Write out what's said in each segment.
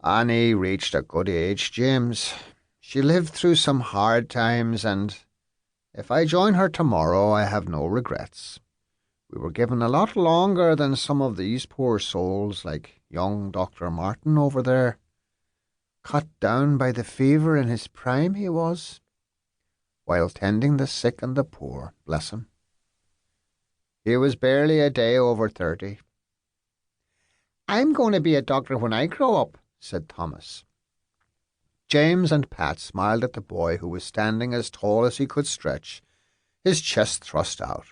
Annie reached a good age, James. She lived through some hard times, and if I join her tomorrow, I have no regrets. We were given a lot longer than some of these poor souls, like young Dr. Martin over there. Cut down by the fever in his prime he was, while tending the sick and the poor, bless him. He was barely a day over 30. "I'm going to be a doctor when I grow up," said Thomas. James and Pat smiled at the boy, who was standing as tall as he could stretch, his chest thrust out.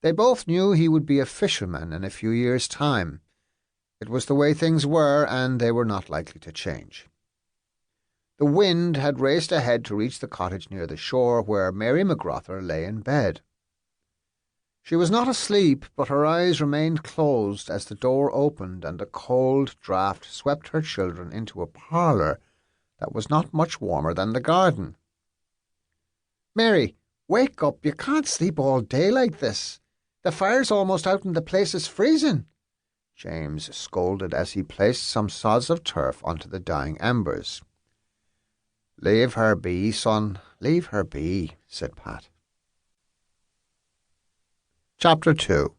They both knew he would be a fisherman in a few years' time. It was the way things were, and they were not likely to change. The wind had raced ahead to reach the cottage near the shore, where Mary McGrother lay in bed. She was not asleep, but her eyes remained closed as the door opened and a cold draught swept her children into a parlour that was not much warmer than the garden. "Mary, wake up! You can't sleep all day like this. The fire's almost out and the place is freezing," James scolded as he placed some sods of turf onto the dying embers. "Leave her be, son, leave her be," said Pat. Chapter 2.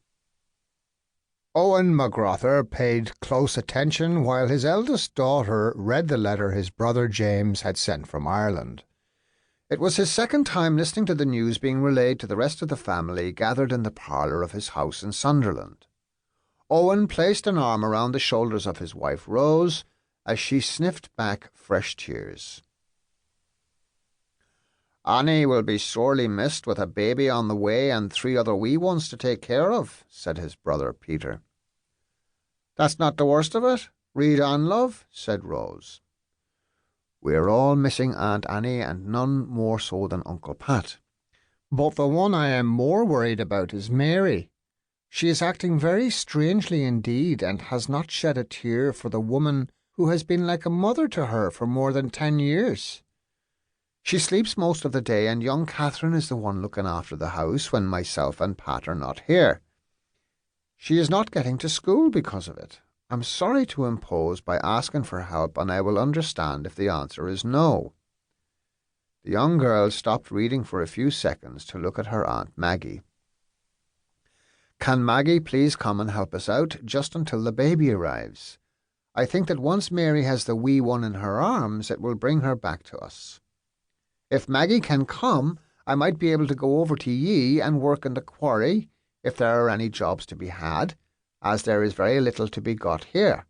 Owen McGrother paid close attention while his eldest daughter read the letter his brother James had sent from Ireland. It was his second time listening to the news being relayed to the rest of the family gathered in the parlour of his house in Sunderland. Owen placed an arm around the shoulders of his wife Rose as she sniffed back fresh tears. "Annie will be sorely missed with a baby on the way and 3 other wee ones to take care of," said his brother Peter. "That's not the worst of it. Read on, love," said Rose. "We're all missing Aunt Annie, and none more so than Uncle Pat. But the one I am more worried about is Mary. She is acting very strangely indeed, and has not shed a tear for the woman who has been like a mother to her for more than 10 years. She sleeps most of the day, and young Catherine is the one looking after the house when myself and Pat are not here. She is not getting to school because of it. I'm sorry to impose by asking for help, and I will understand if the answer is no." The young girl stopped reading for a few seconds to look at her Aunt Maggie. "Can Maggie please come and help us out just until the baby arrives? I think that once Mary has the wee one in her arms, it will bring her back to us. If Maggie can come, I might be able to go over to ye and work in the quarry, if there are any jobs to be had, as there is very little to be got here.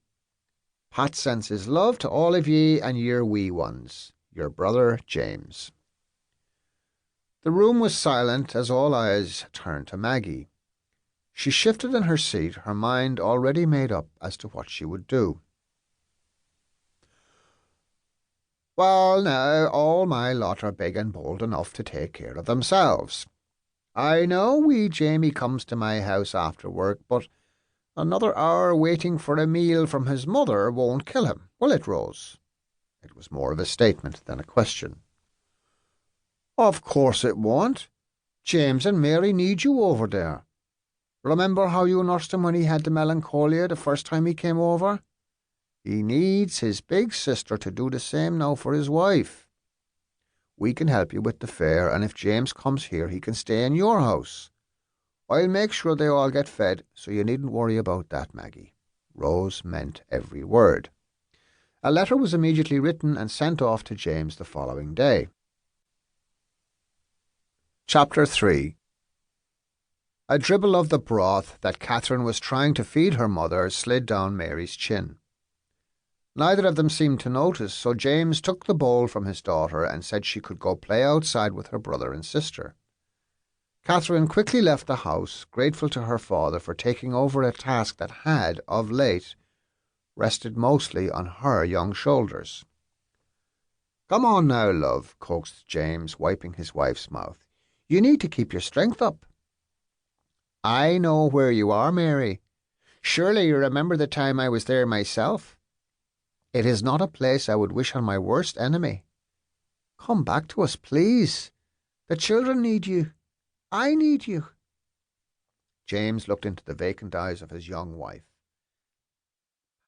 Pat sends his love to all of ye and your wee ones. Your brother James." The room was silent as all eyes turned to Maggie. She shifted in her seat, her mind already made up as to what she would do. "Well, now, all my lot are big and bold enough to take care of themselves. I know wee Jamie comes to my house after work, but another hour waiting for a meal from his mother won't kill him, will it, Rose?" It was more of a statement than a question. "Of course it won't. James and Mary need you over there. Remember how you nursed him when he had the melancholia the first time he came over? He needs his big sister to do the same now for his wife. We can help you with the fare, and if James comes here he can stay in your house. I'll make sure they all get fed, so you needn't worry about that, Maggie." Rose meant every word. A letter was immediately written and sent off to James the following day. Chapter 3. A dribble of the broth that Catherine was trying to feed her mother slid down Mary's chin. Neither of them seemed to notice, so James took the bowl from his daughter and said she could go play outside with her brother and sister. Catherine quickly left the house, grateful to her father for taking over a task that had, of late, rested mostly on her young shoulders. "Come on now, love," coaxed James, wiping his wife's mouth. "You need to keep your strength up." "I know where you are, Mary. Surely you remember the time I was there myself. It is not a place I would wish on my worst enemy. Come back to us, please. The children need you. I need you." James looked into the vacant eyes of his young wife.